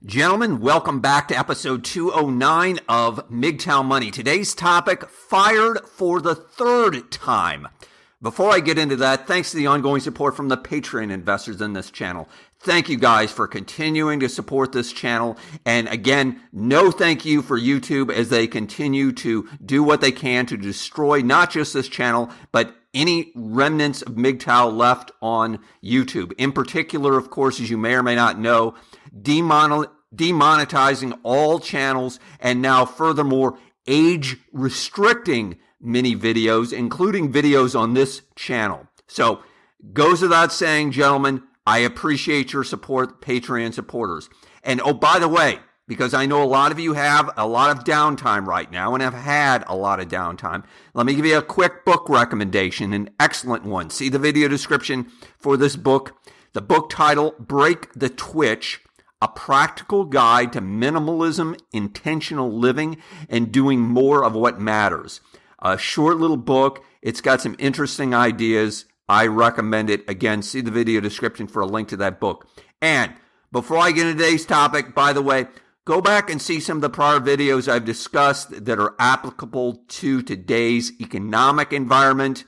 Gentlemen, welcome back to episode 209 of MGTOW Money. Today's topic, fired for the third time. Before I get into that, thanks to the ongoing support from the Patreon investors in this channel. Thank you guys for continuing to support this channel. And again, no thank you for YouTube as they continue to do what they can to destroy not just this channel, but any remnants of MGTOW left on YouTube. In particular, of course, as you may or may not know, demonetizing all channels, and now furthermore, age restricting many videos, including videos on this channel. So, goes without saying, gentlemen, I appreciate your support, Patreon supporters. And oh, by the way, because I know a lot of you have a lot of downtime right now and have had a lot of downtime, let me give you a quick book recommendation, an excellent one. See the video description for this book. The book title, Break the Twitch, A Practical Guide to Minimalism, Intentional Living, and Doing More of What Matters. A short little book. It's got some interesting ideas. I recommend it. Again, see the video description for a link to that book. And before I get into today's topic, by the way, go back and see some of the prior videos I've discussed that are applicable to today's economic environment.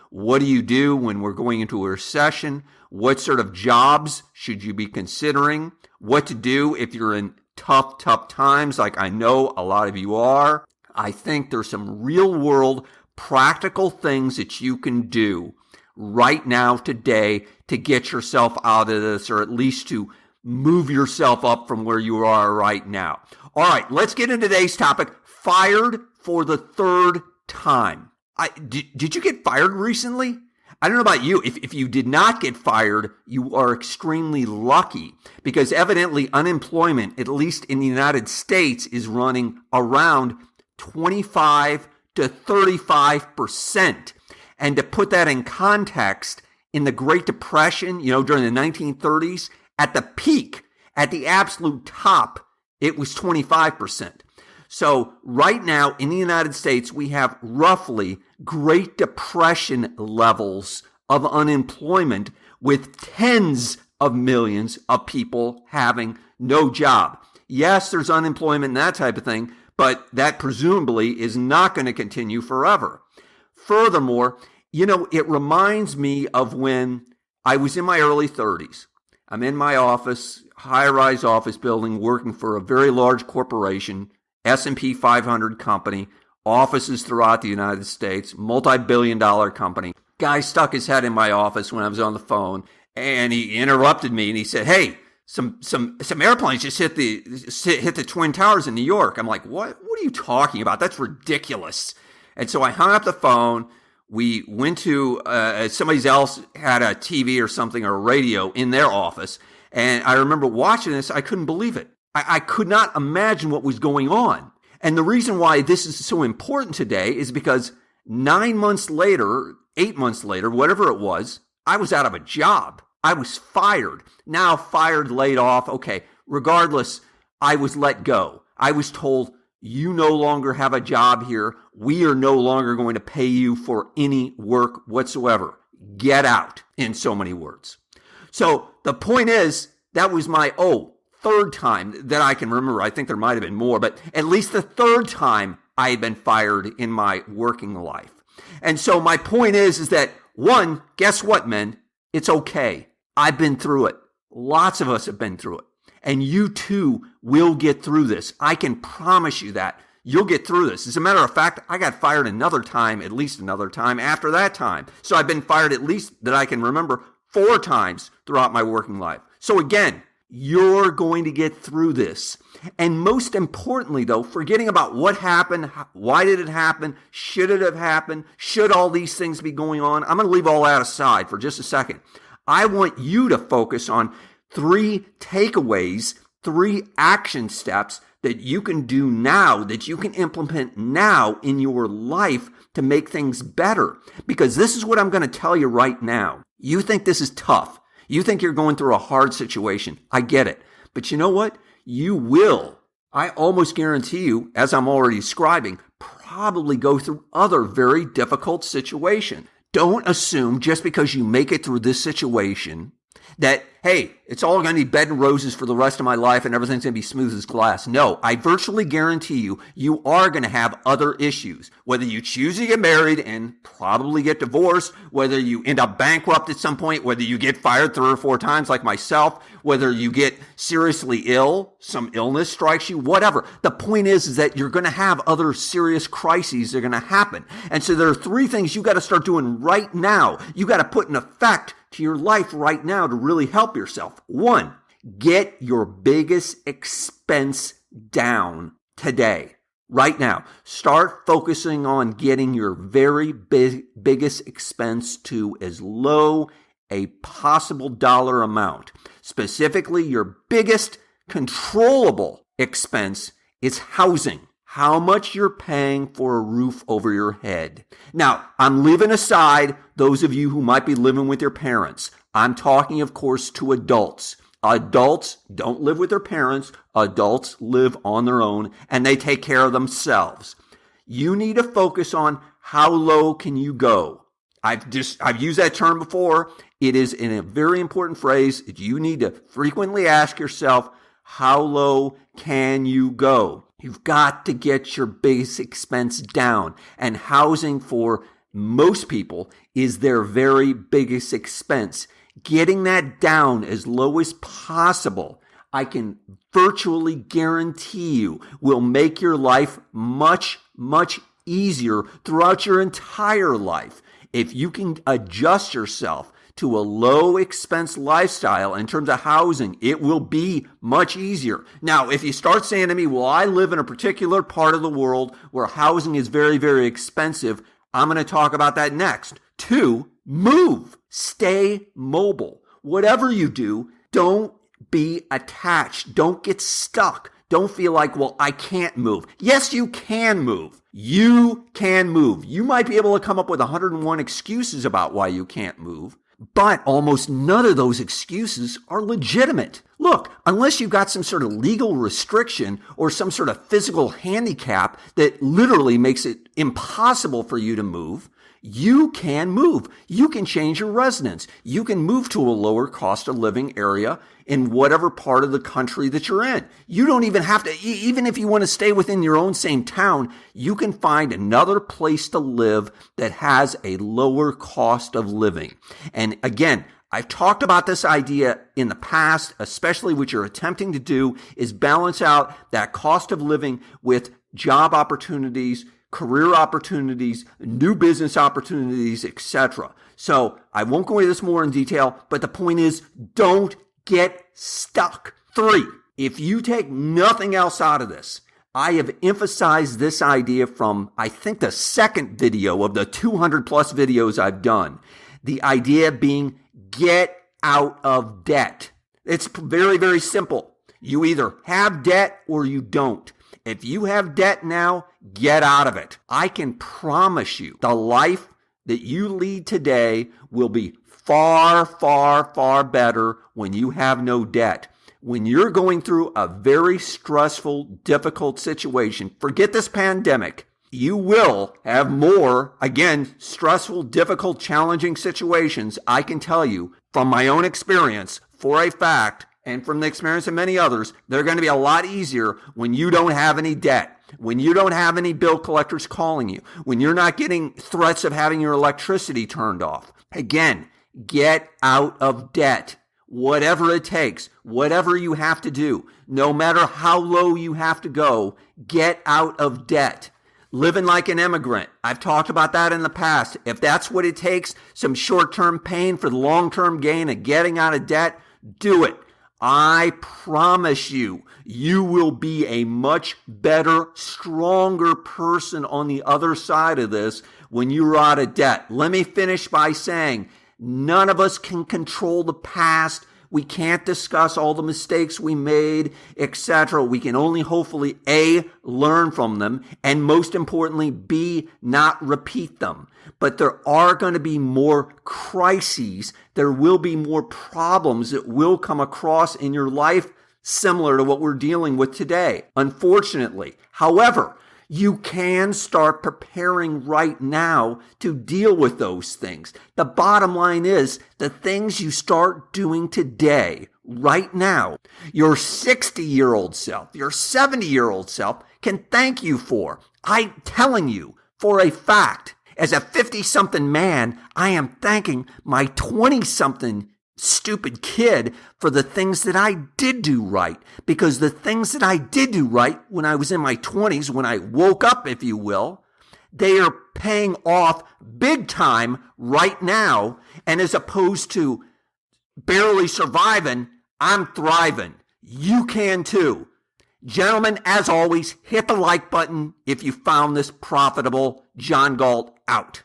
What do you do when we're going into a recession? What sort of jobs should you be considering? What to do if you're in tough times like I know a lot of you are. I think there's some real world practical things that you can do right now today to get yourself out of this, or at least to move yourself up from where you are right now. All right, let's get into today's topic, fired for the third time. Did you get fired recently? I don't know about you. If you did not get fired, you are extremely lucky, because evidently unemployment, at least in the United States, is running around 25 to 35%. And to put that in context, in the Great Depression, during the 1930s, at the peak, at the absolute top, it was 25%. So right now in the United States, we have roughly Great Depression levels of unemployment, with tens of millions of people having no job. Yes, there's unemployment and that type of thing, but that presumably is not going to continue forever. Furthermore, it reminds me of when I was in my early 30s. I'm in my office, high-rise office building, working for a very large corporation, S&P 500 company, offices throughout the United States, multi-billion-dollar company. Guy stuck his head in my office when I was on the phone, and he interrupted me, and he said, "Hey, some airplanes just hit the Twin Towers in New York." I'm like, "What are you talking about? That's ridiculous." And so I hung up the phone. We went to, somebody else had a TV or something, or a radio in their office. And I remember watching this. I couldn't believe it. I could not imagine what was going on. And the reason why this is so important today is because 9 months later, 8 months later, whatever it was, I was out of a job. I was fired. Now fired, laid off. Okay. Regardless, I was let go. I was told, you no longer have a job here. We are no longer going to pay you for any work whatsoever. Get out, in so many words. So the point is, that was my, third time that I can remember. I think there might have been more, but at least the third time I had been fired in my working life. And so my point is that, one, guess what, men? It's okay. I've been through it. Lots of us have been through it. And you too will get through this. I can promise you that. You'll get through this. As a matter of fact, I got fired another time, at least another time after that time. So I've been fired at least that I can remember 4 times throughout my working life. So again, you're going to get through this. And most importantly, though, forgetting about what happened, why did it happen, should it have happened, should all these things be going on, I'm going to leave all that aside for just a second. I want you to focus on 3 takeaways, 3 action steps that you can do now, that you can implement now in your life to make things better. Because this is what I'm going to tell you right now. You think this is tough. You think you're going through a hard situation. I get it. But you know what? You will, I almost guarantee you, as I'm already describing, probably go through other very difficult situations. Don't assume just because you make it through this situation that hey, it's all going to be bed and roses for the rest of my life and everything's going to be smooth as glass. No, I virtually guarantee you are going to have other issues. Whether you choose to get married and probably get divorced, whether you end up bankrupt at some point, whether you get fired 3 or 4 times like myself, whether you get seriously ill, some illness strikes you, whatever. The point is that you're going to have other serious crises that are going to happen. And so there are 3 things you got to start doing right now. You got to put in effect to your life right now to really help yourself. 1, get your biggest expense down today. Right now, start focusing on getting your very biggest expense to as low a possible dollar amount. Specifically, your biggest controllable expense is housing. How much you're paying for a roof over your head. Now, I'm leaving aside those of you who might be living with your parents. I'm talking, of course, to adults. Adults don't live with their parents. Adults live on their own, and they take care of themselves. You need to focus on how low can you go. I've used that term before. It is in a very important phrase. You need to frequently ask yourself, how low can you go? You've got to get your base expense down. And housing for most people is their very biggest expense. Getting that down as low as possible, I can virtually guarantee you, will make your life much, much easier throughout your entire life. If you can adjust yourself to a low expense lifestyle in terms of housing, it will be much easier. Now, if you start saying to me, well, I live in a particular part of the world where housing is very, very expensive, I'm going to talk about that next. 2, move. Stay mobile. Whatever you do, don't be attached. Don't get stuck. Don't feel like, well, I can't move. Yes, you can move. You can move. You might be able to come up with 101 excuses about why you can't move, but almost none of those excuses are legitimate. Look, unless you've got some sort of legal restriction or some sort of physical handicap that literally makes it impossible for you to move, you can move. You can change your residence. You can move to a lower cost of living area in whatever part of the country that you're in. You don't even have to, even if you want to stay within your own same town, you can find another place to live that has a lower cost of living. And again, I've talked about this idea in the past, especially what you're attempting to do is balance out that cost of living with job opportunities, career opportunities, new business opportunities, etc. So I won't go into this more in detail, but the point is, don't get stuck. 3, if you take nothing else out of this, I have emphasized this idea from, I think, the 2nd video of the 200 plus videos I've done. The idea being, get out of debt. It's very, very simple. You either have debt or you don't. If you have debt now, get out of it. I can promise you the life that you lead today will be far, far, far better when you have no debt. When you're going through a very stressful, difficult situation, forget this pandemic. You will have more, again, stressful, difficult, challenging situations. I can tell you from my own experience, for a fact, and from the experience of many others, they're going to be a lot easier when you don't have any debt, when you don't have any bill collectors calling you, when you're not getting threats of having your electricity turned off. Again, get out of debt. Whatever it takes, whatever you have to do, no matter how low you have to go, get out of debt. Living like an immigrant. I've talked about that in the past. If that's what it takes, some short-term pain for the long-term gain of getting out of debt, do it. I promise you, you will be a much better, stronger person on the other side of this when you're out of debt. Let me finish by saying, none of us can control the past. We can't discuss all the mistakes we made, etc. We can only hopefully A, learn from them, and most importantly, B, not repeat them. But there are going to be more crises. There will be more problems that will come across in your life similar to what we're dealing with today, unfortunately. However, You can start preparing right now to deal with those things. The bottom line is the things you start doing today, right now, your 60-year-old self, your 70-year-old self can thank you for. I'm telling you for a fact, as a 50-something man, I am thanking my 20-something stupid kid for the things that I did do right. Because the things that I did do right when I was in my 20s, when I woke up, if you will, they are paying off big time right now. And as opposed to barely surviving, I'm thriving. You can too. Gentlemen, as always, hit the like button if you found this profitable. John Galt out.